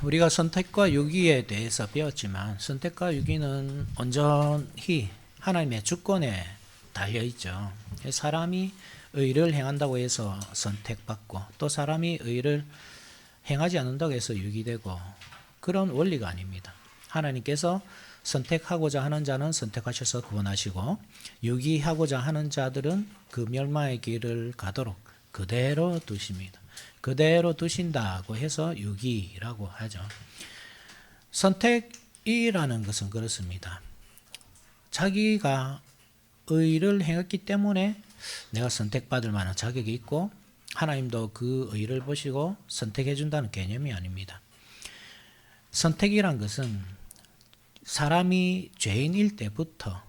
우리가 선택과 유기에 대해서 배웠지만 선택과 유기는 온전히 하나님의 주권에 달려 있죠. 사람이 의를 행한다고 해서 선택받고 또 사람이 의를 행하지 않는다고 해서 유기되고 그런 원리가 아닙니다. 하나님께서 선택하고자 하는 자는 선택하셔서 구원하시고 유기하고자 하는 자들은 그 멸망의 길을 가도록 그대로 두십니다. 그대로 두신다고 해서 유기라고 하죠. 선택이라는 것은 그렇습니다. 자기가 의를 행했기 때문에 내가 선택받을 만한 자격이 있고 하나님도 그 의를 보시고 선택해 준다는 개념이 아닙니다. 선택이란 것은 사람이 죄인일 때부터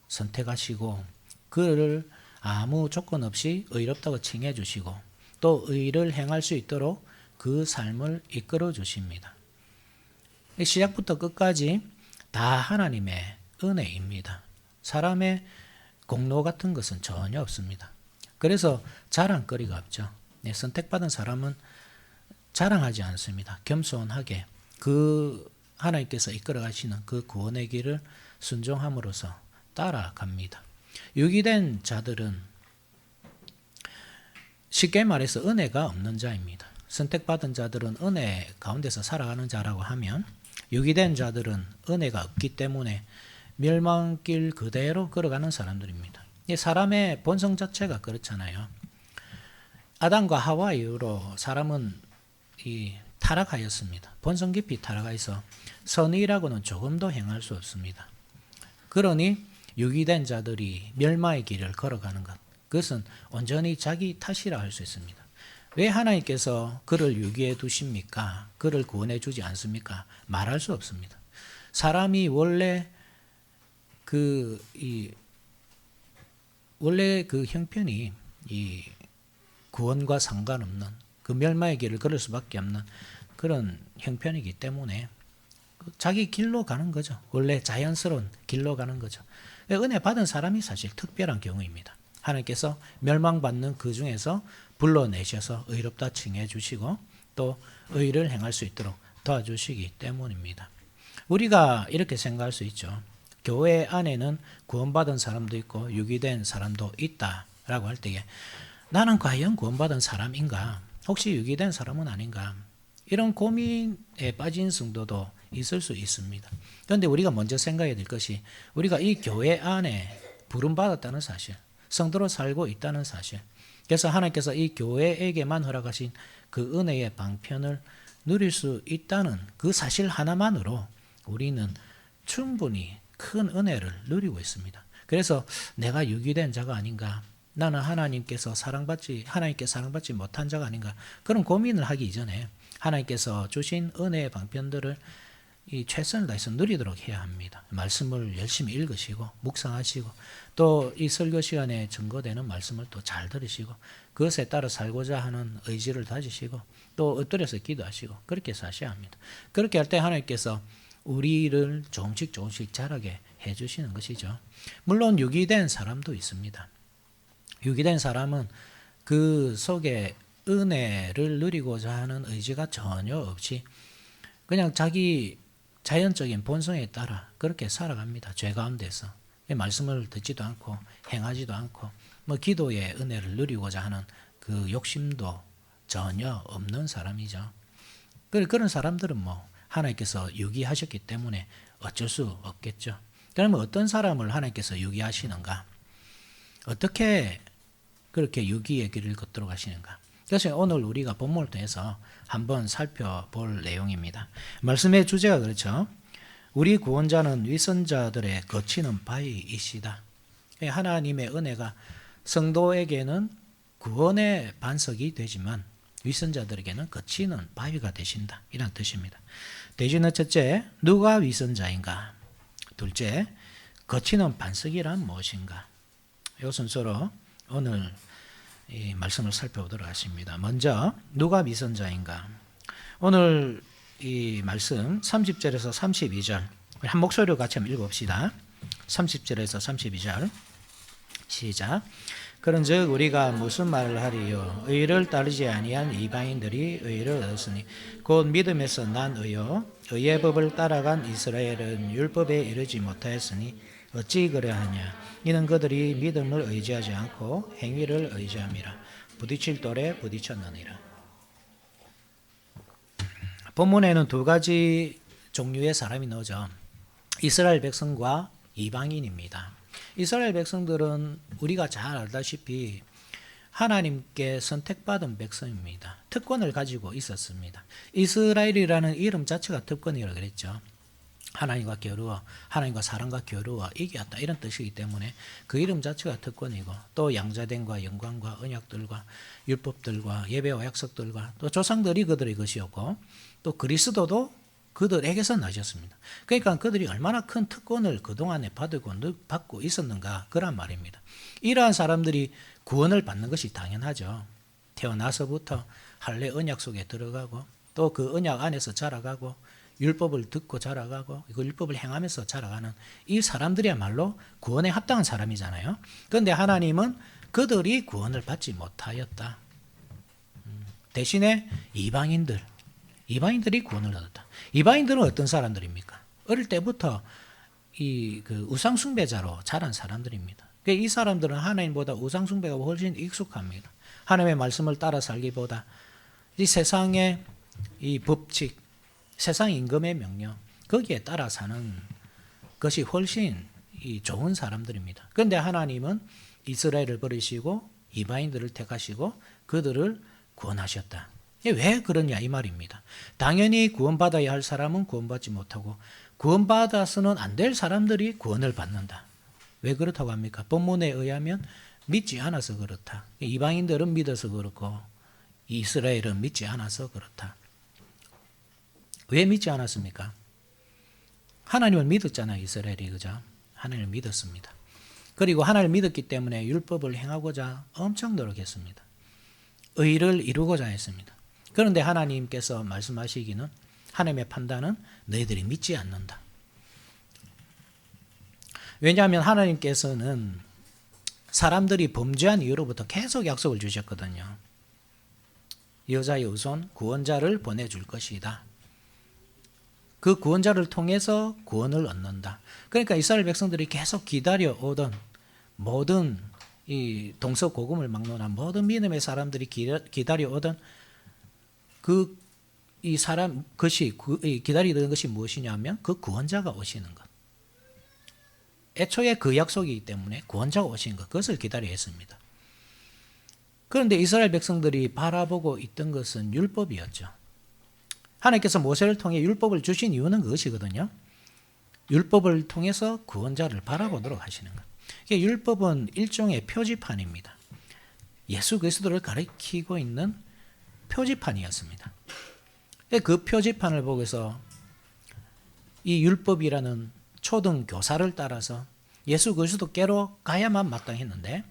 선택하시고 그를 아무 조건 없이 의롭다고 칭해 주시고 또 의를 행할 수 있도록 그 삶을 이끌어 주십니다. 시작부터 끝까지 다 하나님의 은혜입니다. 사람의 공로 같은 것은 전혀 없습니다. 그래서 자랑거리가 없죠. 선택받은 사람은 자랑하지 않습니다. 겸손하게 그 하나님께서 이끌어 가시는 그 구원의 길을 순종함으로써 따라갑니다. 유기된 자들은 쉽게 말해서 은혜가 없는 자입니다. 선택받은 자들은 은혜 가운데서 살아가는 자라고 하면 유기된 자들은 은혜가 없기 때문에 멸망길 그대로 걸어가는 사람들입니다. 사람의 본성 자체가 그렇잖아요. 아담과 하와 이후로 사람은 타락하였습니다. 본성 깊이 타락해서 선의라고는 조금도 행할 수 없습니다. 그러니 유기된 자들이 멸망의 길을 걸어가는 것, 그것은 온전히 자기 탓이라 할 수 있습니다. 왜 하나님께서 그를 유기해 두십니까? 그를 구원해 주지 않습니까? 말할 수 없습니다. 사람이 원래 그 형편이 이 구원과 상관없는 그 멸망의 길을 걸을 수밖에 없는 그런 형편이기 때문에 자기 길로 가는 거죠. 원래 자연스러운 길로 가는 거죠. 은혜 받은 사람이 사실 특별한 경우입니다. 하나님께서 멸망받는 그 중에서 불러내셔서 의롭다 칭해 주시고 또 의를 행할 수 있도록 도와주시기 때문입니다. 우리가 이렇게 생각할 수 있죠. 교회 안에는 구원받은 사람도 있고 유기된 사람도 있다라고 할 때에 나는 과연 구원받은 사람인가? 혹시 유기된 사람은 아닌가? 이런 고민에 빠진 성도도 있을 수 있습니다. 그런데 우리가 먼저 생각해야 될 것이 우리가 이 교회 안에 부름받았다는 사실, 성도로 살고 있다는 사실, 그래서 하나님께서 이 교회에게만 허락하신 그 은혜의 방편을 누릴 수 있다는 그 사실 하나만으로 우리는 충분히 큰 은혜를 누리고 있습니다. 그래서 내가 유기된 자가 아닌가, 나는 하나님께 사랑받지 못한 자가 아닌가, 그런 고민을 하기 이전에 하나님께서 주신 은혜의 방편들을 이 최선을 다해서 누리도록 해야 합니다. 말씀을 열심히 읽으시고 묵상하시고 또 이 설교 시간에 증거되는 말씀을 또 잘 들으시고 그것에 따라 살고자 하는 의지를 다지시고 또 엎드려서 기도하시고 그렇게 사셔야 합니다. 그렇게 할 때 하나님께서 우리를 조금씩 자라게 해주시는 것이죠. 물론 유기된 사람도 있습니다. 유기된 사람은 그 속에 은혜를 누리고자 하는 의지가 전혀 없이 그냥 자기 자연적인 본성에 따라 그렇게 살아갑니다. 죄 가운데서 말씀을 듣지도 않고 행하지도 않고 기도의 은혜를 누리고자 하는 그 욕심도 전혀 없는 사람이죠. 그런 사람들은 하나님께서 유기하셨기 때문에 어쩔 수 없겠죠. 그러면 어떤 사람을 하나님께서 유기하시는가? 어떻게 그렇게 유기의 길을 걷도록 하시는가? 그래서 오늘 우리가 본문을 통해서 한번 살펴볼 내용입니다. 말씀의 주제가 그렇죠. 우리 구원자는 위선자들의 거치는 바위이시다. 하나님의 은혜가 성도에게는 구원의 반석이 되지만 위선자들에게는 거치는 바위가 되신다. 이런 뜻입니다. 대신에 첫째, 누가 위선자인가? 둘째, 거치는 반석이란 무엇인가? 이 순서로 오늘 이 말씀을 살펴보도록 하십니다. 먼저 누가 위선자인가? 오늘 이 말씀 30절에서 32절 한 목소리로 같이 한번 읽어봅시다. 30절에서 32절 시작. 그런즉 우리가 무슨 말을 하리요? 의를 따르지 아니한 이방인들이 의를 얻었으니 곧 믿음에서 난 의요 의의 법을 따라간 이스라엘은 율법에 이르지 못하였으니 어찌 그러하냐? 이는 그들이 믿음을 의지하지 않고 행위를 의지함이라. 부딪힐 돌에 부딪혔느니라. 본문에는 두 가지 종류의 사람이 나오죠. 이스라엘 백성과 이방인입니다. 이스라엘 백성들은 우리가 잘 알다시피 하나님께 선택받은 백성입니다. 특권을 가지고 있었습니다. 이스라엘이라는 이름 자체가 특권이라고 그랬죠. 하나님과 겨루어, 하나님과 사람과 겨루어 이겼다 이런 뜻이기 때문에 그 이름 자체가 특권이고 또 양자됨과 영광과 언약들과 율법들과 예배와 약속들과 또 조상들이 그들의 것이었고 또 그리스도도 그들에게서 나셨습니다. 그러니까 그들이 얼마나 큰 특권을 그동안에 받고 있었는가 그란 말입니다. 이러한 사람들이 구원을 받는 것이 당연하죠. 태어나서부터 할례 언약 속에 들어가고 또 그 언약 안에서 자라가고 율법을 듣고 자라가고 그 율법을 행하면서 자라가는 이 사람들이야말로 구원에 합당한 사람이잖아요. 그런데 하나님은 그들이 구원을 받지 못하였다. 대신에 이방인들이 구원을 얻었다. 이방인들은 어떤 사람들입니까? 어릴 때부터 그 우상 숭배자로 자란 사람들입니다. 이 사람들은 하나님보다 우상 숭배가 훨씬 익숙합니다. 하나님의 말씀을 따라 살기보다 이 세상의 이 법칙, 세상 임금의 명령 거기에 따라 사는 것이 훨씬 좋은 사람들입니다. 그런데 하나님은 이스라엘을 버리시고 이방인들을 택하시고 그들을 구원하셨다. 왜 그러냐 이 말입니다. 당연히 구원받아야 할 사람은 구원받지 못하고 구원받아서는 안 될 사람들이 구원을 받는다. 왜 그렇다고 합니까? 본문에 의하면 믿지 않아서 그렇다. 이방인들은 믿어서 그렇고 이스라엘은 믿지 않아서 그렇다. 왜 믿지 않았습니까? 하나님을 믿었잖아요. 이스라엘이 그죠? 하나님을 믿었습니다. 그리고 하나님을 믿었기 때문에 율법을 행하고자 엄청 노력했습니다. 의를 이루고자 했습니다. 그런데 하나님께서 말씀하시기는 하나님의 판단은 너희들이 믿지 않는다. 왜냐하면 하나님께서는 사람들이 범죄한 이후로부터 계속 약속을 주셨거든요. 여자의 후손 구원자를 보내줄 것이다. 그 구원자를 통해서 구원을 얻는다. 그러니까 이스라엘 백성들이 계속 기다려 오던 모든 이 동서고금을 막론한 모든 믿음의 사람들이 기다려 오던 기다리던 것이 무엇이냐면 그 구원자가 오시는 것. 애초에 그 약속이기 때문에 구원자가 오신 것, 그것을 기다려야 했습니다. 그런데 이스라엘 백성들이 바라보고 있던 것은 율법이었죠. 하나님께서 모세를 통해 율법을 주신 이유는 그것이거든요. 율법을 통해서 구원자를 바라보도록 하시는 것. 율법은 일종의 표지판입니다. 예수 그리스도를 가리키고 있는 표지판이었습니다. 그 표지판을 보고서 이 율법이라는 초등 교사를 따라서 예수 그리스도께로 가야만 마땅했는데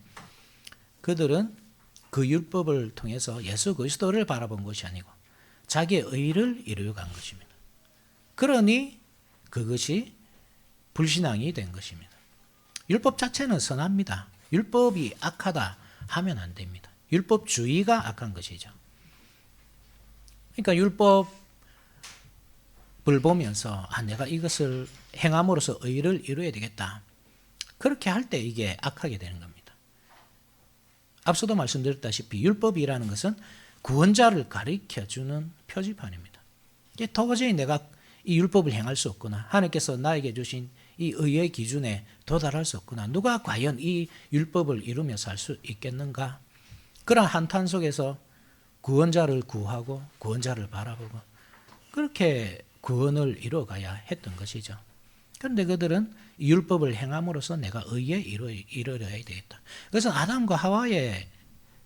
그들은 그 율법을 통해서 예수 그리스도를 바라본 것이 아니고 자기의 의를 이루어 간 것입니다. 그러니 그것이 불신앙이 된 것입니다. 율법 자체는 선합니다. 율법이 악하다 하면 안 됩니다. 율법주의가 악한 것이죠. 그러니까 율법을 보면서 내가 이것을 행함으로써 의를 이루어야 되겠다. 그렇게 할 때 이게 악하게 되는 겁니다. 앞서도 말씀드렸다시피 율법이라는 것은 구원자를 가리켜주는 표지판입니다. 도저히 내가 이 율법을 행할 수 없구나. 하나님께서 나에게 주신 이 의의 기준에 도달할 수 없구나. 누가 과연 이 율법을 이루며 살 수 있겠는가? 그런 한탄 속에서 구원자를 구하고 구원자를 바라보고 그렇게 구원을 이루어가야 했던 것이죠. 그런데 그들은 이 율법을 행함으로써 내가 의에 이르러야 되겠다. 그것은 아담과 하와의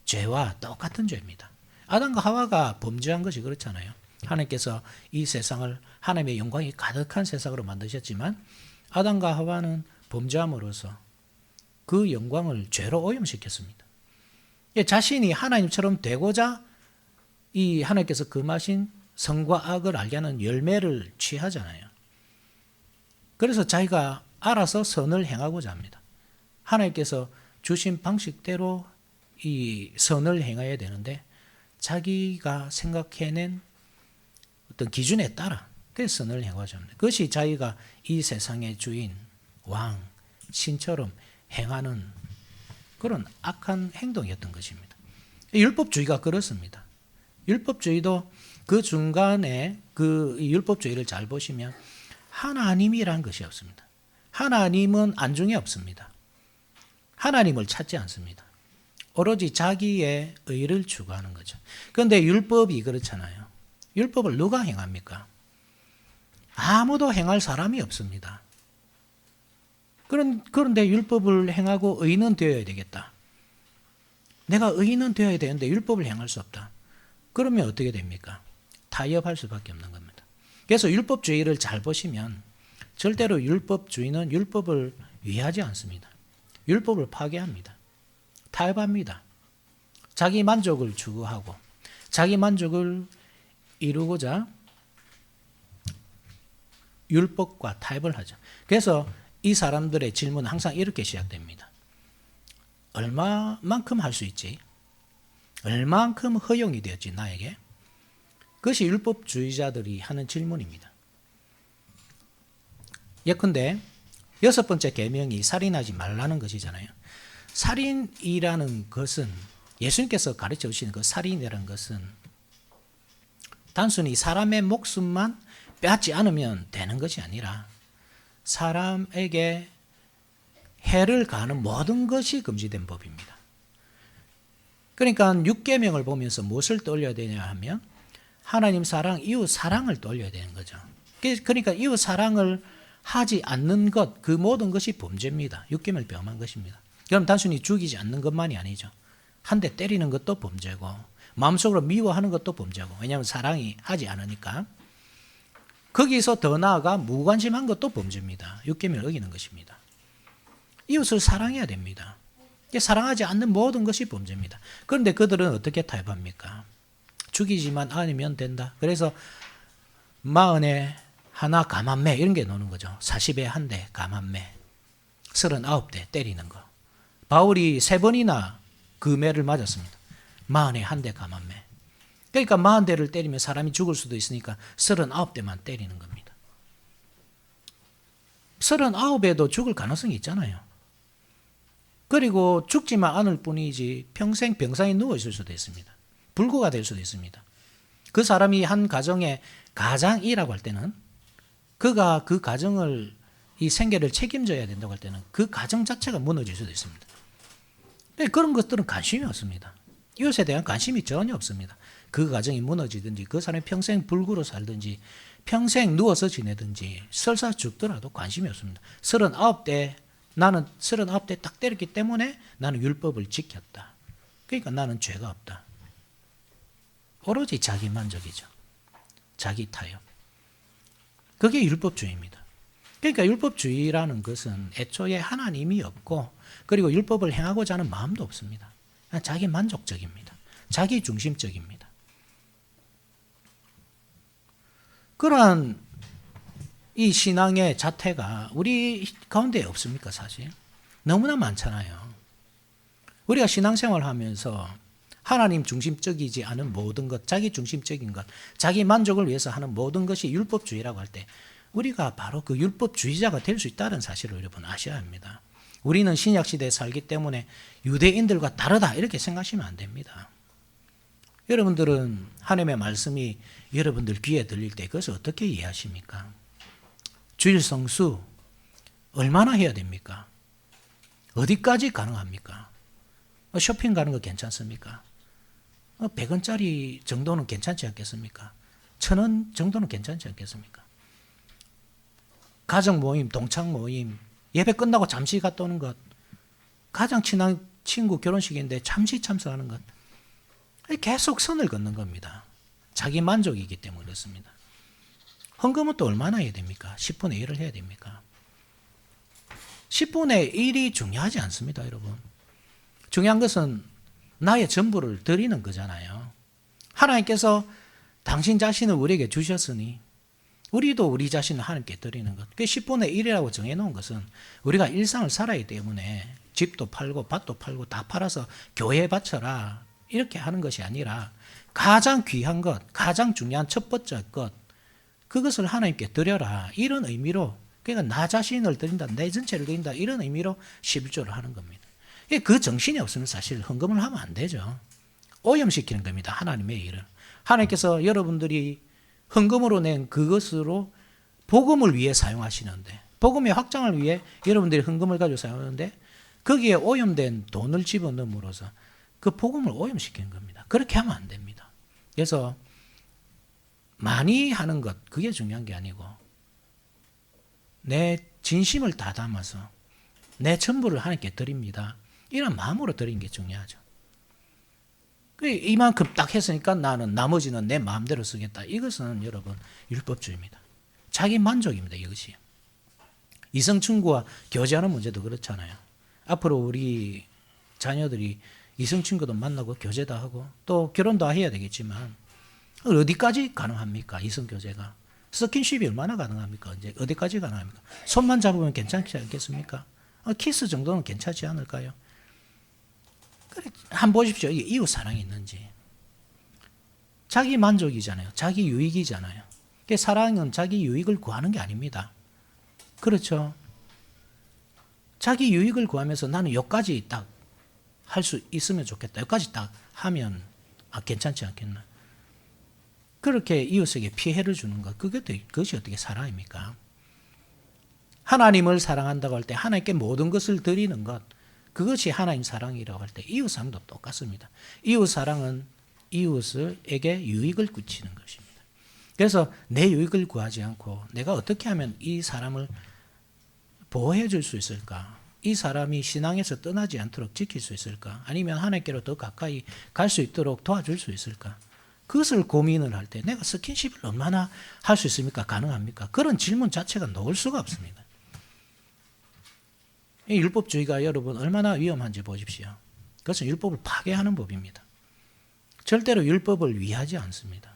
죄와 똑같은 죄입니다. 아담과 하와가 범죄한 것이 그렇잖아요. 하나님께서 이 세상을 하나님의 영광이 가득한 세상으로 만드셨지만 아담과 하와는 범죄함으로써 그 영광을 죄로 오염시켰습니다. 자신이 하나님처럼 되고자 이 하나님께서 금하신 선과 악을 알게 하는 열매를 취하잖아요. 그래서 자기가 알아서 선을 행하고자 합니다. 하나님께서 주신 방식대로 이 선을 행해야 되는데 자기가 생각해낸 어떤 기준에 따라 그 선을 행하자 합니다. 그것이 자기가 이 세상의 주인, 왕, 신처럼 행하는 그런 악한 행동이었던 것입니다. 율법주의가 그렇습니다. 율법주의도 그 중간에 그 율법주의를 잘 보시면 하나님이란 것이 없습니다. 하나님은 안중에 없습니다. 하나님을 찾지 않습니다. 오로지 자기의 의를 추구하는 거죠. 그런데 율법이 그렇잖아요. 율법을 누가 행합니까? 아무도 행할 사람이 없습니다. 그런데 율법을 행하고 의인은 되어야 되겠다. 내가 의인은 되어야 되는데 율법을 행할 수 없다. 그러면 어떻게 됩니까? 타협할 수밖에 없는 겁니다. 그래서 율법주의를 잘 보시면 절대로 율법주의는 율법을 위하지 않습니다. 율법을 파괴합니다. 타협합니다. 자기 만족을 추구하고 자기 만족을 이루고자 율법과 타협을 하죠. 그래서 이 사람들의 질문은 항상 이렇게 시작됩니다. 얼마만큼 할 수 있지? 얼마만큼 허용이 되었지 나에게? 그것이 율법주의자들이 하는 질문입니다. 예컨대 6번째 계명이 살인하지 말라는 것이잖아요. 살인이라는 것은 예수님께서 가르쳐 주시는 그 살인이라는 것은 단순히 사람의 목숨만 빼앗지 않으면 되는 것이 아니라 사람에게 해를 가하는 모든 것이 금지된 법입니다. 그러니까 6계명을 보면서 무엇을 떠올려야 되냐 하면 하나님 사랑, 이웃 사랑을 떠올려야 되는 거죠. 그러니까 이웃 사랑을 하지 않는 것, 그 모든 것이 범죄입니다. 6계명을 범한 것입니다. 그럼 단순히 죽이지 않는 것만이 아니죠. 한 대 때리는 것도 범죄고 마음속으로 미워하는 것도 범죄고, 왜냐하면 사랑이 하지 않으니까. 거기서 더 나아가 무관심한 것도 범죄입니다. 6계명을 어기는 것입니다. 이웃을 사랑해야 됩니다. 사랑하지 않는 모든 것이 범죄입니다. 그런데 그들은 어떻게 타협합니까? 죽이지만 않으면 된다. 그래서 40에 하나 가만매 이런 게 노는 거죠. 40에 한 대 가만매, 39대 때리는 거. 바울이 3번이나 그 매를 맞았습니다. 40에 한 대 가만매. 그러니까 40대를 때리면 사람이 죽을 수도 있으니까 39대만 때리는 겁니다. 39에도 죽을 가능성이 있잖아요. 그리고 죽지만 않을 뿐이지 평생 병상에 누워 있을 수도 있습니다. 불구가 될 수도 있습니다. 그 사람이 한 가정의 가장이라고 할 때는 그가 그 가정을 이 생계를 책임져야 된다고 할 때는 그 가정 자체가 무너질 수도 있습니다. 그런 것들은 관심이 없습니다. 이웃에 대한 관심이 전혀 없습니다. 그 가정이 무너지든지 그 사람이 평생 불구로 살든지 평생 누워서 지내든지 설사 죽더라도 관심이 없습니다. 39대 나는 39대 딱 때렸기 때문에 나는 율법을 지켰다. 그러니까 나는 죄가 없다. 오로지 자기 만족이죠. 자기 타협. 그게 율법주의입니다. 그러니까 율법주의라는 것은 애초에 하나님이 없고 그리고 율법을 행하고자 하는 마음도 없습니다. 그냥 자기 만족적입니다. 자기 중심적입니다. 그러한 이 신앙의 자태가 우리 가운데 없습니까, 사실? 너무나 많잖아요. 우리가 신앙생활 하면서 하나님 중심적이지 않은 모든 것, 자기 중심적인 것, 자기 만족을 위해서 하는 모든 것이 율법주의라고 할 때 우리가 바로 그 율법주의자가 될 수 있다는 사실을 여러분 아셔야 합니다. 우리는 신약시대에 살기 때문에 유대인들과 다르다 이렇게 생각하시면 안 됩니다. 여러분들은 하나님의 말씀이 여러분들 귀에 들릴 때 그것을 어떻게 이해하십니까? 주일 성수 얼마나 해야 됩니까? 어디까지 가능합니까? 쇼핑 가는 거 괜찮습니까? 100원짜리 정도는 괜찮지 않겠습니까? 1000원 정도는 괜찮지 않겠습니까? 가정 모임, 동창 모임, 예배 끝나고 잠시 갔다 오는 것, 가장 친한 친구 결혼식인데 잠시 참석하는 것, 계속 선을 긋는 겁니다. 자기 만족이기 때문에 그렇습니다. 헌금은 또 얼마나 해야 됩니까? 10분의 1을 해야 됩니까? 10분의 1이 중요하지 않습니다, 여러분. 중요한 것은 나의 전부를 드리는 거잖아요. 하나님께서 당신 자신을 우리에게 주셨으니 우리도 우리 자신을 하나님께 드리는 것. 그 10분의 1이라고 정해놓은 것은 우리가 일상을 살아야 때문에 집도 팔고 밭도 팔고 다 팔아서 교회에 바쳐라 이렇게 하는 것이 아니라 가장 귀한 것, 가장 중요한 첫 번째 것, 그것을 하나님께 드려라 이런 의미로, 그러니까 나 자신을 드린다, 내 전체를 드린다 이런 의미로 11조를 하는 겁니다. 그 정신이 없으면 사실 헌금을 하면 안 되죠. 오염시키는 겁니다. 하나님의 일을. 하나님께서 여러분들이 헌금으로 낸 그것으로 복음을 위해 사용하시는데, 복음의 확장을 위해 여러분들이 헌금을 가지고 사용하는데 거기에 오염된 돈을 집어넣음으로써 그 복음을 오염시키는 겁니다. 그렇게 하면 안 됩니다. 그래서 많이 하는 것, 그게 중요한 게 아니고 내 진심을 다 담아서 내 전부를 하나님께 드립니다, 이런 마음으로 드리는 게 중요하죠. 이만큼 딱 했으니까 나는 나머지는 내 마음대로 쓰겠다. 이것은 여러분 율법주의입니다. 자기 만족입니다. 이것이. 이성친구와 교제하는 문제도 그렇잖아요. 앞으로 우리 자녀들이 이성친구도 만나고 교제도 하고 또 결혼도 해야 되겠지만 어디까지 가능합니까? 이성교제가. 스킨십이 얼마나 가능합니까? 이제 어디까지 가능합니까? 손만 잡으면 괜찮지 않겠습니까? 키스 정도는 괜찮지 않을까요? 그래, 한번 보십시오. 이게 이웃 사랑이 있는지. 자기 만족이잖아요. 자기 유익이잖아요. 사랑은 자기 유익을 구하는 게 아닙니다. 그렇죠? 자기 유익을 구하면서 나는 여기까지 딱 할 수 있으면 좋겠다. 여기까지 딱 하면 괜찮지 않겠나. 그렇게 이웃에게 피해를 주는 것, 그것이 어떻게 사랑입니까? 하나님을 사랑한다고 할 때 하나님께 모든 것을 드리는 것, 그것이 하나님 사랑이라고 할 때 이웃 사랑도 똑같습니다. 이웃 사랑은 이웃에게 유익을 끼치는 것입니다. 그래서 내 유익을 구하지 않고 내가 어떻게 하면 이 사람을 보호해 줄 수 있을까? 이 사람이 신앙에서 떠나지 않도록 지킬 수 있을까? 아니면 하나님께로 더 가까이 갈 수 있도록 도와줄 수 있을까? 그것을 고민을 할 때 내가 스킨십을 얼마나 할 수 있습니까? 가능합니까? 그런 질문 자체가 나올 수가 없습니다. 이 율법주의가 여러분 얼마나 위험한지 보십시오. 그것은 율법을 파괴하는 법입니다. 절대로 율법을 위하지 않습니다.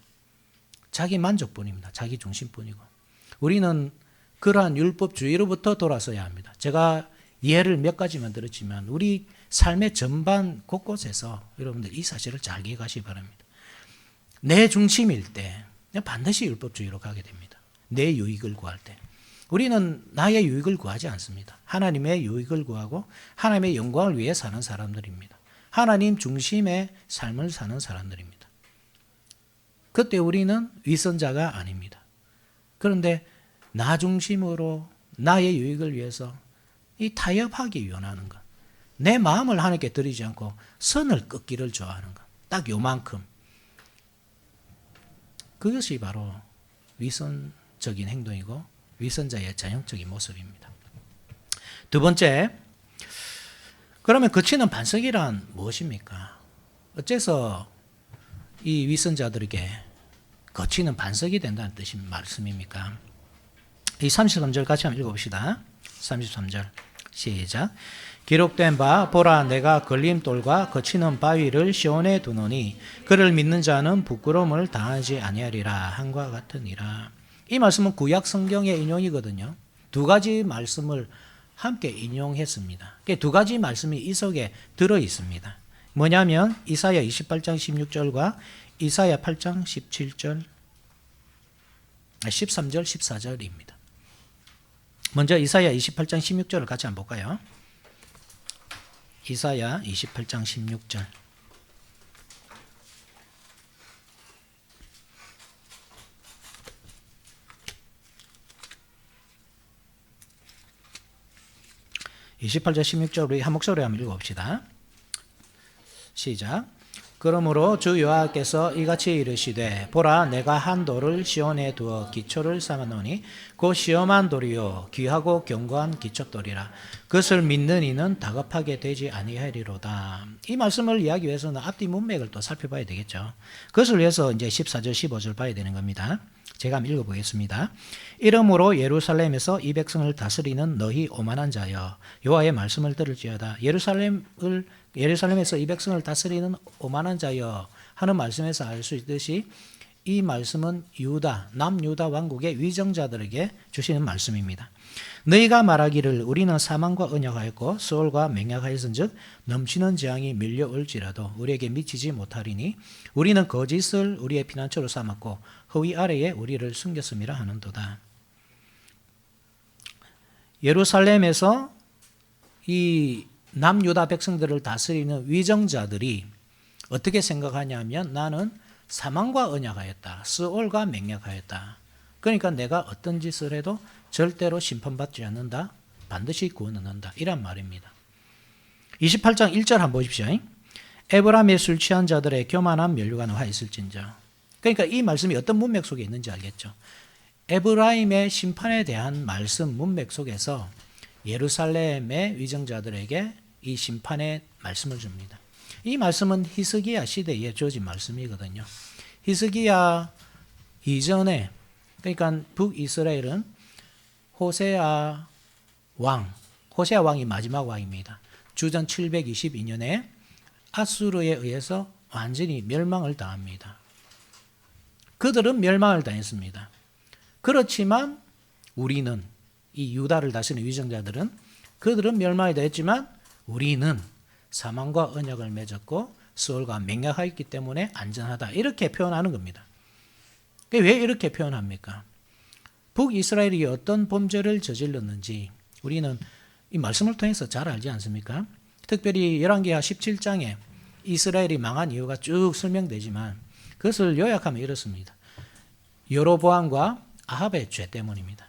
자기 만족뿐입니다. 자기 중심뿐이고. 우리는 그러한 율법주의로부터 돌아서야 합니다. 제가 예를 몇 가지만 들었지만 우리 삶의 전반 곳곳에서 여러분들 이 사실을 잘 기억하시기 바랍니다. 내 중심일 때 반드시 율법주의로 가게 됩니다. 내 유익을 구할 때. 우리는 나의 유익을 구하지 않습니다. 하나님의 유익을 구하고 하나님의 영광을 위해 사는 사람들입니다. 하나님 중심의 삶을 사는 사람들입니다. 그때 우리는 위선자가 아닙니다. 그런데 나 중심으로 나의 유익을 위해서 이 타협하기 원하는 것, 내 마음을 하나님께 드리지 않고 선을 끊기를 좋아하는 것, 딱 요만큼. 그것이 바로 위선적인 행동이고 위선자의 전형적인 모습입니다. 두 번째, 그러면 거치는 반석이란 무엇입니까? 어째서 이 위선자들에게 거치는 반석이 된다는 뜻인 말씀입니까? 이 33절 같이 한번 읽어봅시다. 33절 시작. 기록된 바 보라 내가 걸림돌과 거치는 바위를 시온에 두노니 그를 믿는 자는 부끄러움을 당하지 아니하리라 한과 같으니라. 이 말씀은 구약 성경의 인용이거든요. 두 가지 말씀을 함께 인용했습니다. 두 가지 말씀이 이 속에 들어 있습니다. 뭐냐면 이사야 28장 16절과 이사야 8장 13절 14절입니다. 먼저 이사야 28장 16절을 같이 한번 볼까요? 이사야 28장 16절. (28절) 16절 우리 한 목소리 한번 읽어봅시다. 시작. 그러므로 주 여호와께서 이같이 이르시되 보라 내가 한 돌을 시온에 두어 기초를 삼아놓으니 곧 시험한 돌이요 귀하고 견고한 기초돌이라. 그것을 믿는 이는 다급하게 되지 아니하리로다. 이 말씀을 이해하기 위해서는 앞뒤 문맥을 또 살펴봐야 되겠죠. 그것을 위해서 이제 14절 15절 봐야 되는 겁니다. 제가 한번 읽어보겠습니다. 이러므로 예루살렘에서 이 백성을 다스리는 너희 오만한 자여 여호와의 말씀을 들을지어다. 예루살렘에서 이 백성을 다스리는 오만한 자여 하는 말씀에서 알 수 있듯이 이 말씀은 유다, 남유다 왕국의 위정자들에게 주시는 말씀입니다. 너희가 말하기를 우리는 사망과 언약하였고 수월과 맹약하였은즉 넘치는 재앙이 밀려올지라도 우리에게 미치지 못하리니 우리는 거짓을 우리의 피난처로 삼았고 허위 아래에 우리를 숨겼음이라 하는도다. 예루살렘에서 이 남유다 백성들을 다스리는 위정자들이 어떻게 생각하냐면 나는 사망과 언약하였다. 스올과 맹약하였다. 그러니까 내가 어떤 짓을 해도 절대로 심판받지 않는다. 반드시 구원은 한다. 이란 말입니다. 28장 1절 한번 보십시오. 에브라임의 술 취한 자들의 교만한 면류가 나와 있을진저. 그러니까 이 말씀이 어떤 문맥 속에 있는지 알겠죠. 에브라임의 심판에 대한 말씀 문맥 속에서 예루살렘의 위정자들에게 이 심판의 말씀을 줍니다. 이 말씀은 히스기야 시대에 주어진 말씀이거든요. 히스기야 이전에, 그러니까 북이스라엘은 호세아 왕이 마지막 왕입니다. 주전 722년에 아수르에 의해서 완전히 멸망을 당합니다. 그들은 멸망을 당했습니다. 그렇지만 우리는, 이 유다를 다스리는 위정자들은 그들은 멸망이 당했지만 우리는 사망과 언약을 맺었고 수월과 맹약하였기 때문에 안전하다. 이렇게 표현하는 겁니다. 왜 이렇게 표현합니까? 북이스라엘이 어떤 범죄를 저질렀는지 우리는 이 말씀을 통해서 잘 알지 않습니까? 특별히 열왕기하 17장에 이스라엘이 망한 이유가 쭉 설명되지만 그것을 요약하면 이렇습니다. 여로보암과 아합의 죄 때문입니다.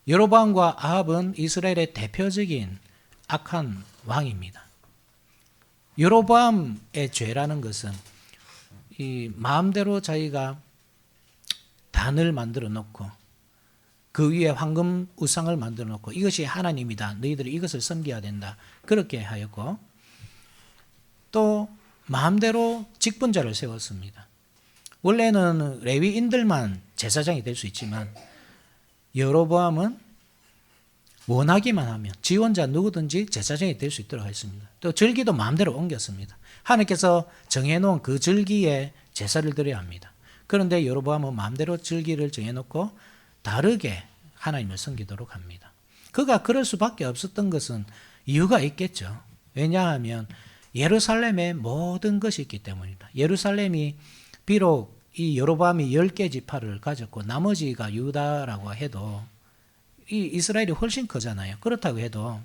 여로보암과 아합은 이스라엘의 대표적인 악한 왕입니다. 여로보암의 죄라는 것은 이 마음대로 자기가 단을 만들어 놓고 그 위에 황금 우상을 만들어 놓고 이것이 하나님이다. 너희들이 이것을 섬겨야 된다. 그렇게 하였고 또 마음대로 직분자를 세웠습니다. 원래는 레위인들만 제사장이 될 수 있지만 여로보암은 원하기만 하면 지원자 누구든지 제사장이 될 수 있도록 했습니다. 또 절기도 마음대로 옮겼습니다. 하나님께서 정해놓은 그 절기에 제사를 드려야 합니다. 그런데 여로보암은 마음대로 절기를 정해놓고 다르게 하나님을 섬기도록 합니다. 그가 그럴 수밖에 없었던 것은 이유가 있겠죠. 왜냐하면 예루살렘의 모든 것이 있기 때문입니다. 예루살렘이 비록 이 여로보암이 10개 지파를 가졌고 나머지가 유다라고 해도 이 이스라엘이 훨씬 크잖아요. 그렇다고 해도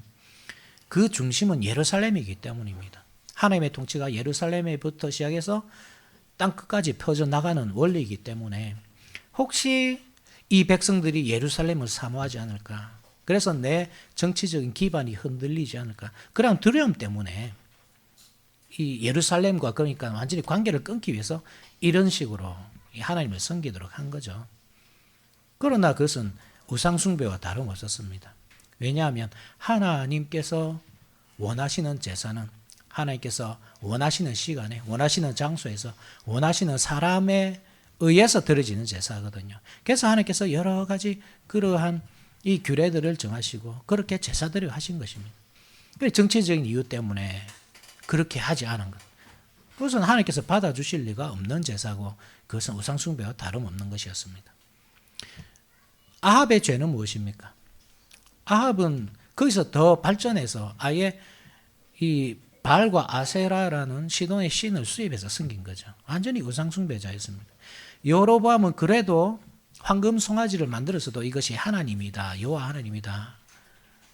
그 중심은 예루살렘이기 때문입니다. 하나님의 통치가 예루살렘에부터 시작해서 땅 끝까지 퍼져나가는 원리이기 때문에 혹시 이 백성들이 예루살렘을 사모하지 않을까, 그래서 내 정치적인 기반이 흔들리지 않을까, 그런 두려움 때문에 이 예루살렘과 그러니까 완전히 관계를 끊기 위해서 이런 식으로 하나님을 섬기도록 한 거죠. 그러나 그것은 우상숭배와 다름없었습니다. 왜냐하면 하나님께서 원하시는 제사는 하나님께서 원하시는 시간에 원하시는 장소에서 원하시는 사람에 의해서 드려지는 제사거든요. 그래서 하나님께서 여러 가지 그러한 이 규례들을 정하시고 그렇게 제사들을 하신 것입니다. 정치적인 이유 때문에 그렇게 하지 않은 것. 그것은 하나님께서 받아주실 리가 없는 제사고 그것은 우상숭배와 다름없는 것이었습니다. 아합의 죄는 무엇입니까? 아합은 거기서 더 발전해서 아예 이 발과 아세라라는 시돈의 신을 수입해서 섬긴 거죠. 완전히 우상숭배자였습니다. 여로보암은 그래도 황금 송아지를 만들어서도 이것이 하나님이다, 여호와 하나님이다,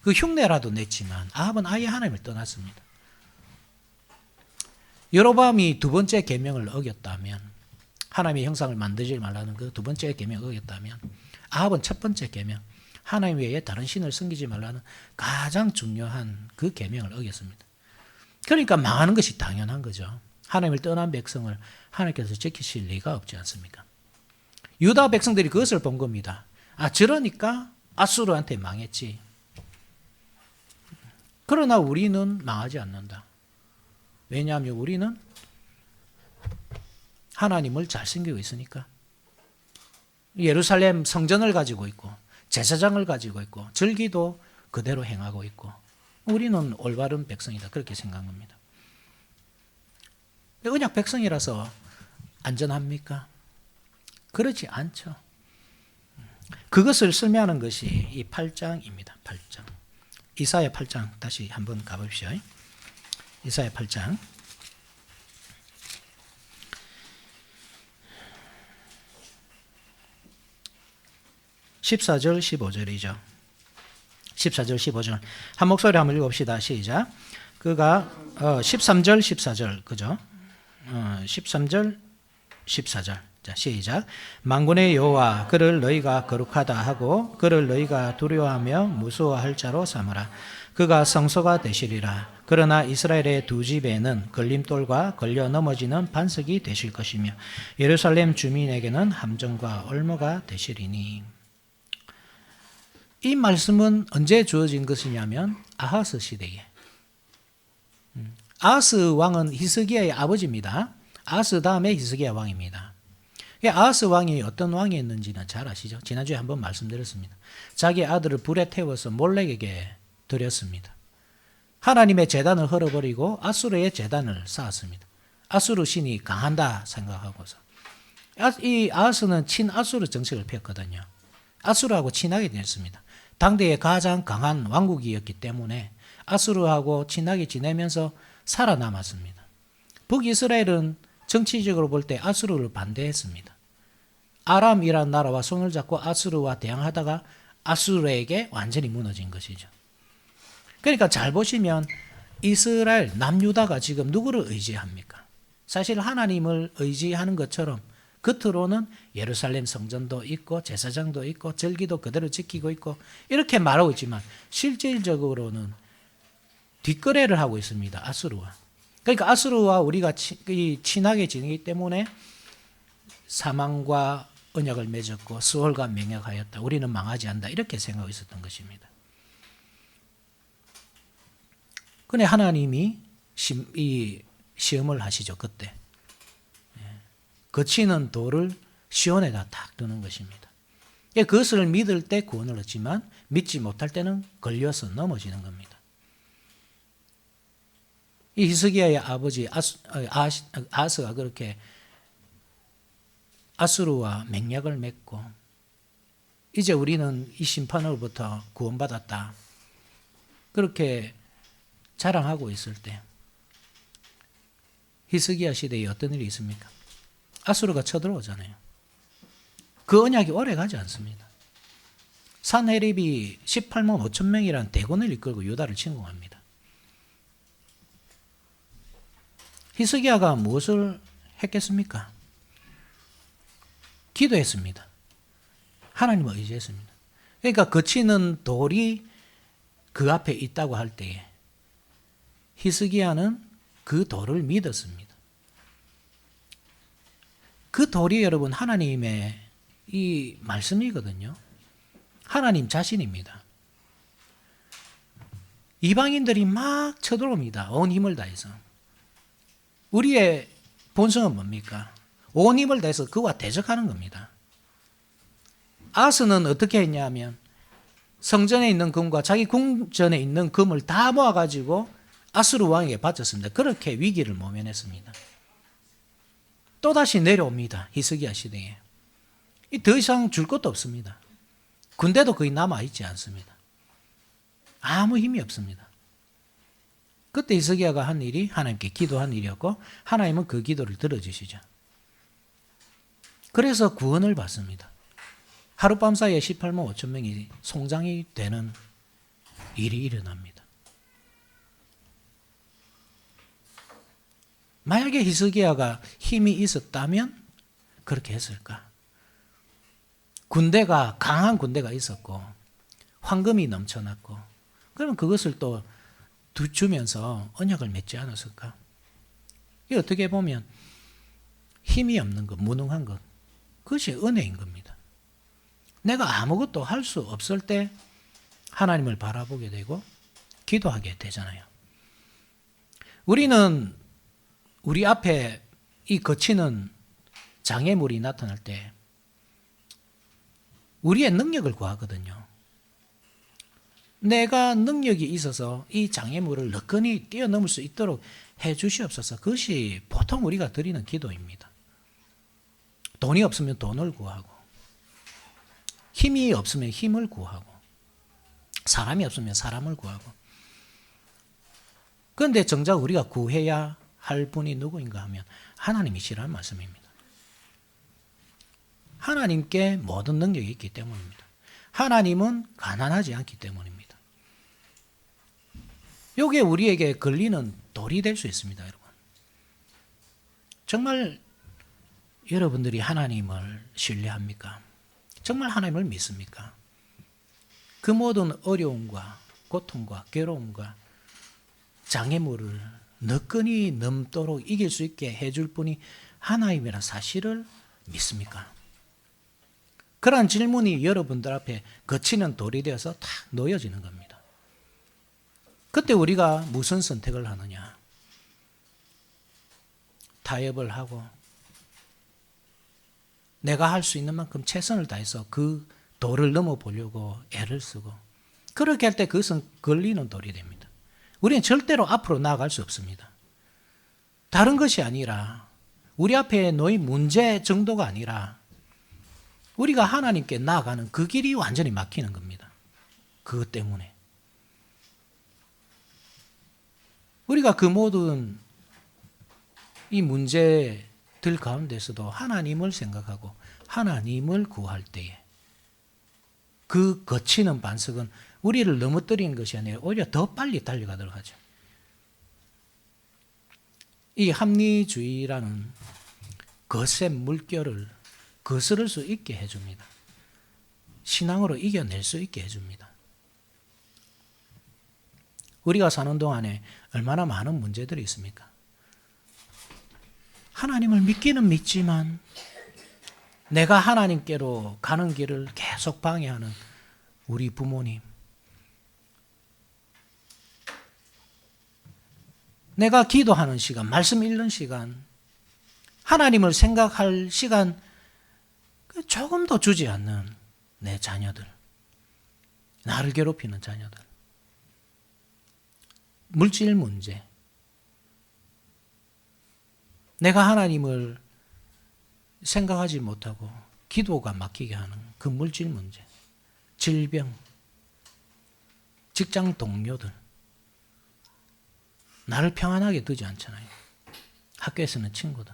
그 흉내라도 냈지만 아합은 아예 하나님을 떠났습니다. 여로보암이 두 번째 계명을 어겼다면, 하나님의 형상을 만들지 말라는 그 두 번째 계명을 어겼다면, 아합은 첫 번째 계명, 하나님 외에 다른 신을 섬기지 말라는 가장 중요한 그 계명을 어겼습니다. 그러니까 망하는 것이 당연한 거죠. 하나님을 떠난 백성을 하나님께서 지키실 리가 없지 않습니까? 유다 백성들이 그것을 본 겁니다. 저러니까 아수르한테 망했지. 그러나 우리는 망하지 않는다. 왜냐하면 우리는 하나님을 잘 섬기고 있으니까. 예루살렘 성전을 가지고 있고 제사장을 가지고 있고 절기도 그대로 행하고 있고 우리는 올바른 백성이다. 그렇게 생각합니다. 언약 백성이라서 안전합니까? 그렇지 않죠. 그것을 설명하는 것이 이 8장입니다. 8장. 이사야 8장 다시 한번 가봅시다. 이사야 8장 14절 15절이죠. 14절 15절 한 목소리 한번 읽읍시다. 시작. 그가 13절 14절 그죠? 13절 14절 자 시작. 만군의 여호와 그를 너희가 거룩하다 하고 그를 너희가 두려워하며 무서워할 자로 삼으라. 그가 성소가 되시리라. 그러나 이스라엘의 두 집에는 걸림돌과 걸려 넘어지는 반석이 되실 것이며 예루살렘 주민에게는 함정과 올무가 되시리니. 이 말씀은 언제 주어진 것이냐면 아하스 시대에. 아하스 왕은 히스기야의 아버지입니다. 아하스 다음에 히스기야 왕입니다. 아하스 왕이 어떤 왕이었는지는 잘 아시죠? 지난주에 한번 말씀드렸습니다. 자기 아들을 불에 태워서 몰렉에게 드렸습니다. 하나님의 제단을 헐어버리고 아수르의 제단을 쌓았습니다. 아수르 신이 강한다 생각하고서. 이 아하스는 친아수르 정책을 폈거든요. 아수르하고 친하게 됐습니다. 당대의 가장 강한 왕국이었기 때문에 아수르하고 친하게 지내면서 살아남았습니다. 북이스라엘은 정치적으로 볼 때 아수르를 반대했습니다. 아람이라는 나라와 손을 잡고 아수르와 대항하다가 아수르에게 완전히 무너진 것이죠. 그러니까 잘 보시면 이스라엘 남유다가 지금 누구를 의지합니까? 사실 하나님을 의지하는 것처럼 겉으로는 예루살렘 성전도 있고 제사장도 있고 절기도 그대로 지키고 있고 이렇게 말하고 있지만 실질적으로는 뒷거래를 하고 있습니다. 아수르와. 그러니까 아수르와 우리가 친하게 지내기 때문에 사망과 언약을 맺었고 수월과 맹약하였다. 우리는 망하지 않는다. 이렇게 생각하고 있었던 것입니다. 그런데 하나님이 이 시험을 하시죠. 그때. 거치는 돌을 시온에다 탁 두는 것입니다. 그것을 믿을 때 구원을 얻지만 믿지 못할 때는 걸려서 넘어지는 겁니다. 이 히스기야의 아버지 아하스가 그렇게 아수르와 맹약을 맺고 이제 우리는 이 심판으로부터 구원받았다. 그렇게 자랑하고 있을 때 히스기야 시대에 어떤 일이 있습니까? 아수르가 쳐들어오잖아요. 그 언약이 오래 가지 않습니다. 산헤립이 18만 5천 명이라는 대군을 이끌고 유다를 침공합니다. 히스기야가 무엇을 했겠습니까? 기도했습니다. 하나님을 의지했습니다. 그러니까 거치는 돌이 그 앞에 있다고 할 때에 히스기야는 그 돌을 믿었습니다. 그 돌이 여러분 하나님의 이 말씀이거든요. 하나님 자신입니다. 이방인들이 막 쳐들어옵니다. 온 힘을 다해서. 우리의 본성은 뭡니까? 온 힘을 다해서 그와 대적하는 겁니다. 아스는 어떻게 했냐면 성전에 있는 금과 자기 궁전에 있는 금을 다 모아가지고 아수르 왕에게 바쳤습니다. 그렇게 위기를 모면했습니다. 또다시 내려옵니다. 히스기야 시대에. 더 이상 줄 것도 없습니다. 군대도 거의 남아있지 않습니다. 아무 힘이 없습니다. 그때 히스기야가 한 일이 하나님께 기도한 일이었고 하나님은 그 기도를 들어주시죠. 그래서 구원을 받습니다. 하룻밤 사이에 18만 5천 명이 송장이 되는 일이 일어납니다. 만약에 히스기야가 힘이 있었다면 그렇게 했을까? 군대가 강한 군대가 있었고 황금이 넘쳐났고 그러면 그것을 또 주면서 언약을 맺지 않았을까? 이 어떻게 보면 힘이 없는 것, 무능한 것, 그것이 은혜인 겁니다. 내가 아무것도 할 수 없을 때 하나님을 바라보게 되고 기도하게 되잖아요. 우리는 우리 앞에 이 거치는 장애물이 나타날 때 우리의 능력을 구하거든요. 내가 능력이 있어서 이 장애물을 너끈히 뛰어넘을 수 있도록 해 주시옵소서. 그것이 보통 우리가 드리는 기도입니다. 돈이 없으면 돈을 구하고, 힘이 없으면 힘을 구하고, 사람이 없으면 사람을 구하고. 그런데 정작 우리가 구해야 할 분이 누구인가 하면 하나님이시라는 말씀입니다. 하나님께 모든 능력이 있기 때문입니다. 하나님은 가난하지 않기 때문입니다. 이게 우리에게 걸리는 돌이 될 수 있습니다, 여러분. 정말 여러분들이 하나님을 신뢰합니까? 정말 하나님을 믿습니까? 그 모든 어려움과 고통과 괴로움과 장애물을 너끈히 넘도록 이길 수 있게 해줄 분이 하나님이라는 사실을 믿습니까? 그러한 질문이 여러분들 앞에 거치는 돌이 되어서 탁 놓여지는 겁니다. 그때 우리가 무슨 선택을 하느냐? 타협을 하고 내가 할 수 있는 만큼 최선을 다해서 그 돌을 넘어보려고 애를 쓰고, 그렇게 할 때 그것은 걸리는 돌이 됩니다. 우리는 절대로 앞으로 나아갈 수 없습니다. 다른 것이 아니라, 우리 앞에 놓인 문제 정도가 아니라 우리가 하나님께 나아가는 그 길이 완전히 막히는 겁니다. 그것 때문에. 우리가 그 모든 이 문제들 가운데서도 하나님을 생각하고 하나님을 구할 때에 그 거치는 반석은 우리를 넘어뜨리는 것이 아니라 오히려 더 빨리 달려가도록 하죠. 이 합리주의라는 거센 물결을 거스를 수 있게 해줍니다. 신앙으로 이겨낼 수 있게 해줍니다. 우리가 사는 동안에 얼마나 많은 문제들이 있습니까? 하나님을 믿기는 믿지만 내가 하나님께로 가는 길을 계속 방해하는 우리 부모님, 내가 기도하는 시간, 말씀 읽는 시간, 하나님을 생각할 시간 조금도 주지 않는 내 자녀들, 나를 괴롭히는 자녀들, 물질 문제, 내가 하나님을 생각하지 못하고 기도가 막히게 하는 그 물질 문제, 질병, 직장 동료들, 나를 평안하게 두지 않잖아요. 학교에서는 친구들.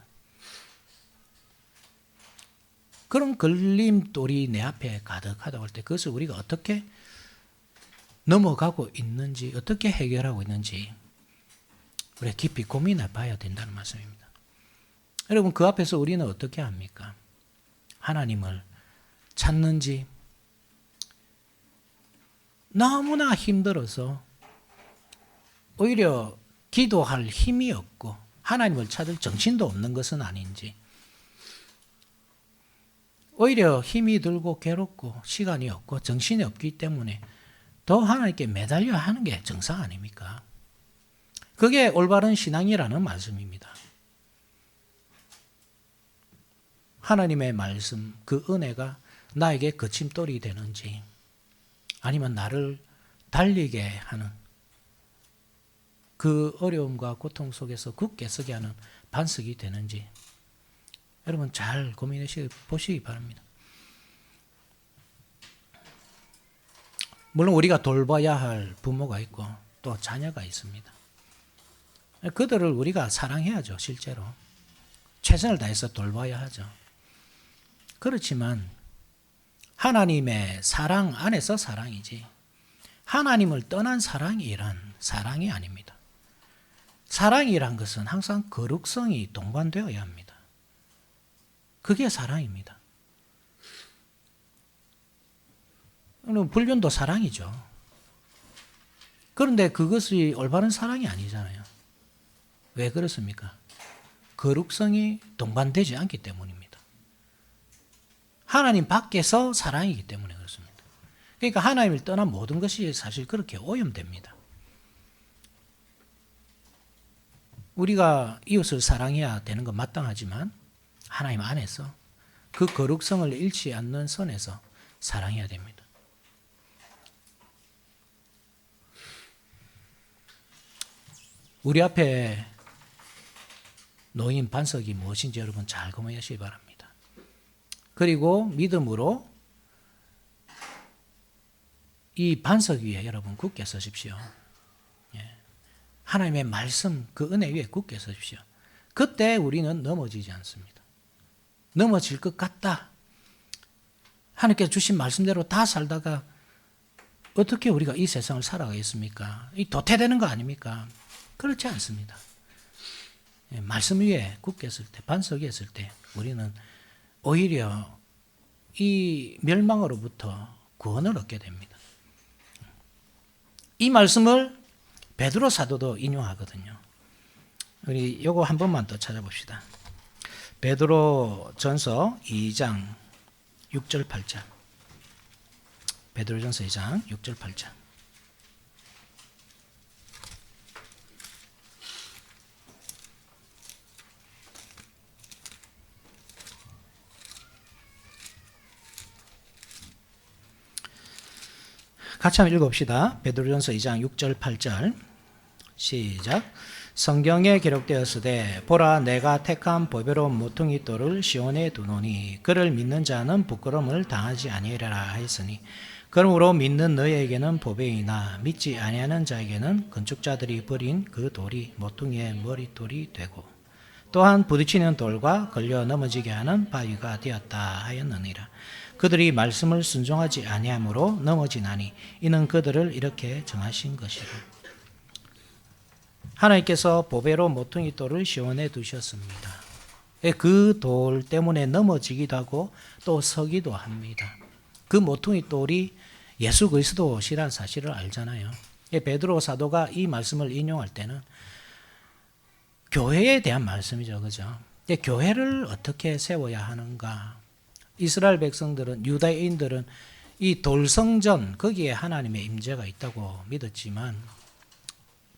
그런 걸림돌이 내 앞에 가득하다고 할 때 그것을 우리가 어떻게 넘어가고 있는지, 어떻게 해결하고 있는지 우리가 깊이 고민해 봐야 된다는 말씀입니다. 여러분, 그 앞에서 우리는 어떻게 합니까? 하나님을 찾는지, 너무나 힘들어서 오히려 기도할 힘이 없고 하나님을 찾을 정신도 없는 것은 아닌지, 오히려 힘이 들고 괴롭고 시간이 없고 정신이 없기 때문에 더 하나님께 매달려야 하는 게 정상 아닙니까? 그게 올바른 신앙이라는 말씀입니다. 하나님의 말씀, 그 은혜가 나에게 거침돌이 되는지, 아니면 나를 달리게 하는, 그 어려움과 고통 속에서 굳게 서게 하는 반석이 되는지 여러분 잘 고민해 보시기 바랍니다. 물론 우리가 돌봐야 할 부모가 있고 또 자녀가 있습니다. 그들을 우리가 사랑해야죠. 실제로 최선을 다해서 돌봐야 하죠. 그렇지만 하나님의 사랑 안에서 사랑이지, 하나님을 떠난 사랑이란 사랑이 아닙니다. 사랑이란 것은 항상 거룩성이 동반되어야 합니다. 그게 사랑입니다. 불륜도 사랑이죠. 그런데 그것이 올바른 사랑이 아니잖아요. 왜 그렇습니까? 거룩성이 동반되지 않기 때문입니다. 하나님 밖에서 사랑이기 때문에 그렇습니다. 그러니까 하나님을 떠난 모든 것이 사실 그렇게 오염됩니다. 우리가 이웃을 사랑해야 되는 건 마땅하지만 하나님 안에서 그 거룩성을 잃지 않는 선에서 사랑해야 됩니다. 우리 앞에 놓인 반석이 무엇인지 여러분 잘 고민하시기 바랍니다. 그리고 믿음으로 이 반석 위에 여러분 굳게 서십시오. 하나님의 말씀 그 은혜 위에 굳게 서십시오. 그때 우리는 넘어지지 않습니다. 넘어질 것 같다. 하나님께서 주신 말씀대로 다 살다가 어떻게 우리가 이 세상을 살아가겠습니까? 이 도태되는 거 아닙니까? 그렇지 않습니다. 말씀 위에 굳게 설 때, 반석 위에 설 때 우리는 오히려 이 멸망으로부터 구원을 얻게 됩니다. 이 말씀을 베드로 사도도 인용하거든요. 우리 요거 한 번만 더 찾아봅시다. 베드로 전서 2장 6절 8절. 베드로 전서 2장 6절 8절. 같이 한번 읽어봅시다. 베드로전서 2장 6절 8절 시작. 성경에 기록되었으되 보라 내가 택한 보배로운 모퉁이 돌을 시온에 두노니 그를 믿는 자는 부끄러움을 당하지 아니하리라 하였으니 그러므로 믿는 너희에게는 보배이나 믿지 아니하는 자에게는 건축자들이 버린 그 돌이 모퉁이의 머릿돌이 되고 또한 부딪히는 돌과 걸려 넘어지게 하는 바위가 되었다 하였느니라. 그들이 말씀을 순종하지 아니하므로 넘어지나니 이는 그들을 이렇게 정하신 것이라. 하나님께서 보배로 모퉁이 돌을 시온에 두셨습니다. 그 돌 때문에 넘어지기도 하고 또 서기도 합니다. 그 모퉁이 돌이 예수 그리스도시라는 사실을 알잖아요. 베드로 사도가 이 말씀을 인용할 때는 교회에 대한 말씀이죠. 그죠? 교회를 어떻게 세워야 하는가? 이스라엘 백성들은, 유다인들은 이 돌성전 거기에 하나님의 임재가 있다고 믿었지만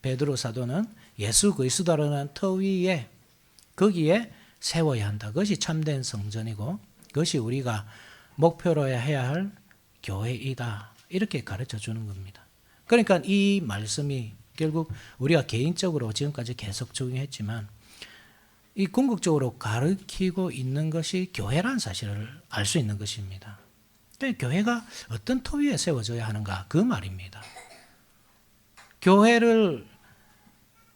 베드로 사도는 예수 그리스도라는 터 위에 거기에 세워야 한다. 그것이 참된 성전이고 그것이 우리가 목표로 해야 할 교회이다. 이렇게 가르쳐 주는 겁니다. 그러니까 이 말씀이 결국 우리가 개인적으로 지금까지 계속 적용했지만 이 궁극적으로 가르치고 있는 것이 교회라는 사실을 알 수 있는 것입니다. 교회가 어떤 토 위에 세워져야 하는가 그 말입니다. 교회를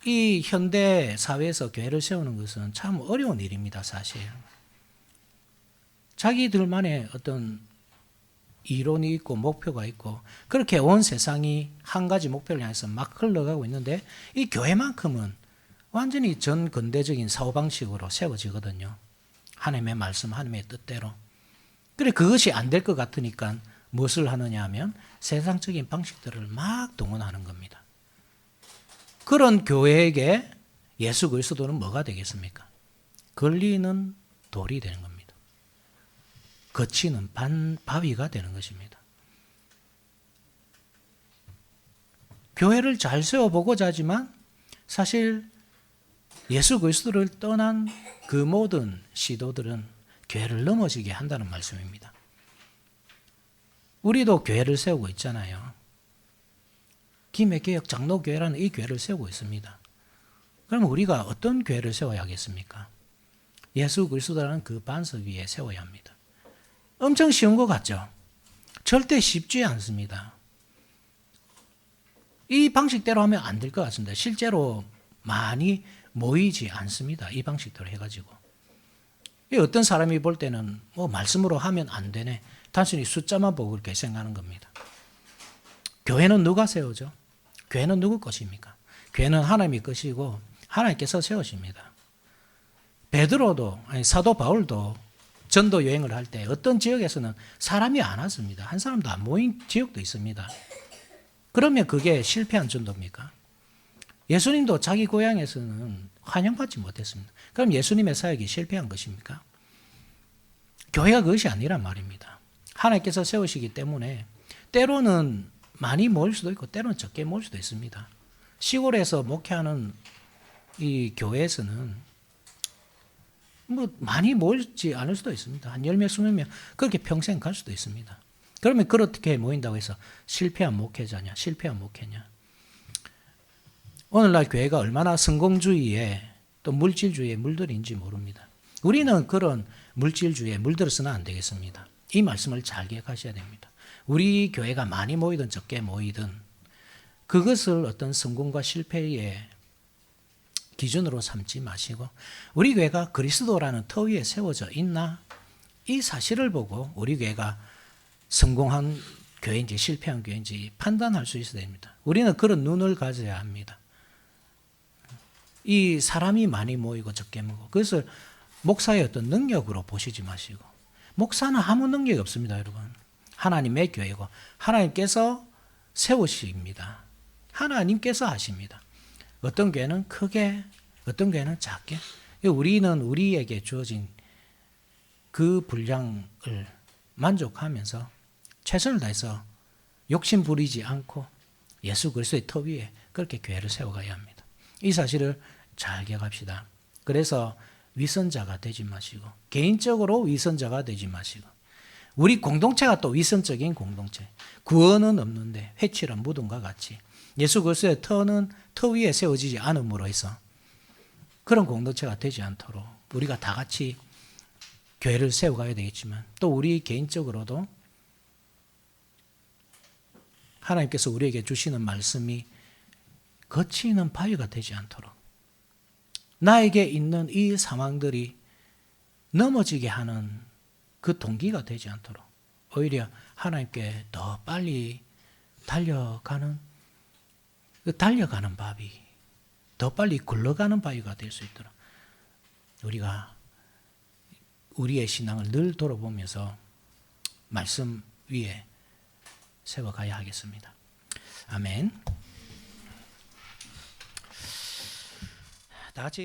이 현대 사회에서 교회를 세우는 것은 참 어려운 일입니다. 사실. 자기들만의 어떤 이론이 있고 목표가 있고 그렇게 온 세상이 한 가지 목표를 향해서 막 흘러가고 있는데 이 교회만큼은 완전히 전근대적인 사고방식으로 세워지거든요. 하나님의 말씀, 하나님의 뜻대로. 그래 그것이 안 될 것 같으니까 무엇을 하느냐 하면 세상적인 방식들을 막 동원하는 겁니다. 그런 교회에게 예수 그리스도는 뭐가 되겠습니까? 걸리는 돌이 되는 겁니다. 거치는 바위가 되는 것입니다. 교회를 잘 세워보고자 하지만 사실 예수 그리스도를 떠난 그 모든 시도들은 교회를 넘어지게 한다는 말씀입니다. 우리도 교회를 세우고 있잖아요. 김해개혁 장로교회라는 이 교회를 세우고 있습니다. 그럼 우리가 어떤 교회를 세워야 하겠습니까? 예수 그리스도라는 그 반석 위에 세워야 합니다. 엄청 쉬운 것 같죠? 절대 쉽지 않습니다. 이 방식대로 하면 안 될 것 같습니다. 실제로 많이 모이지 않습니다. 이 방식대로 해가지고. 어떤 사람이 볼 때는 뭐 말씀으로 하면 안 되네. 단순히 숫자만 보고 그렇게 생각하는 겁니다. 교회는 누가 세우죠? 교회는 누구 것입니까? 교회는 하나님의 것이고 하나님께서 세우십니다. 베드로도 아니 사도 바울도 전도 여행을 할 때 어떤 지역에서는 사람이 안 왔습니다. 한 사람도 안 모인 지역도 있습니다. 그러면 그게 실패한 전도입니까? 예수님도 자기 고향에서는 환영받지 못했습니다. 그럼 예수님의 사역이 실패한 것입니까? 교회가 그것이 아니란 말입니다. 하나님께서 세우시기 때문에 때로는 많이 모일 수도 있고 때로는 적게 모일 수도 있습니다. 시골에서 목회하는 이 교회에서는 뭐 많이 모이지 않을 수도 있습니다. 한 10명, 20명 그렇게 평생 갈 수도 있습니다. 그러면 그렇게 모인다고 해서 실패한 목회자냐, 실패한 목회냐. 오늘날 교회가 얼마나 성공주의에 또 물질주의에 물들인지 모릅니다. 우리는 그런 물질주의에 물들어서는 안 되겠습니다. 이 말씀을 잘 기억하셔야 됩니다. 우리 교회가 많이 모이든 적게 모이든 그것을 어떤 성공과 실패의 기준으로 삼지 마시고 우리 교회가 그리스도라는 터 위에 세워져 있나? 이 사실을 보고 우리 교회가 성공한 교회인지 실패한 교회인지 판단할 수 있어야 됩니다. 우리는 그런 눈을 가져야 합니다. 이 사람이 많이 모이고 적게 모이고 그것을 목사의 어떤 능력으로 보시지 마시고 목사는 아무 능력이 없습니다, 여러분. 하나님의 교회고 하나님께서 세우십니다. 하나님께서 하십니다. 어떤 교회는 크게, 어떤 교회는 작게. 우리는 우리에게 주어진 그 분량을 만족하면서 최선을 다해서 욕심 부리지 않고 예수 그리스도의 터 위에 그렇게 교회를 세워가야 합니다. 이 사실을 잘 기억합시다. 그래서 위선자가 되지 마시고 개인적으로 위선자가 되지 마시고 우리 공동체가 또 위선적인 공동체 구원은 없는데 회칠한 무덤과 같이 예수 그리스도의 터 위에 세워지지 않음으로 해서 그런 공동체가 되지 않도록 우리가 다 같이 교회를 세워가야 되겠지만 또 우리 개인적으로도 하나님께서 우리에게 주시는 말씀이 거치는 바위가 되지 않도록 나에게 있는 이 상황들이 넘어지게 하는 그 동기가 되지 않도록 오히려 하나님께 더 빨리 달려가는 바위, 더 빨리 굴러가는 바위가 될 수 있도록 우리가 우리의 신앙을 늘 돌아보면서 말씀 위에 세워가야 하겠습니다. 아멘. 다 같이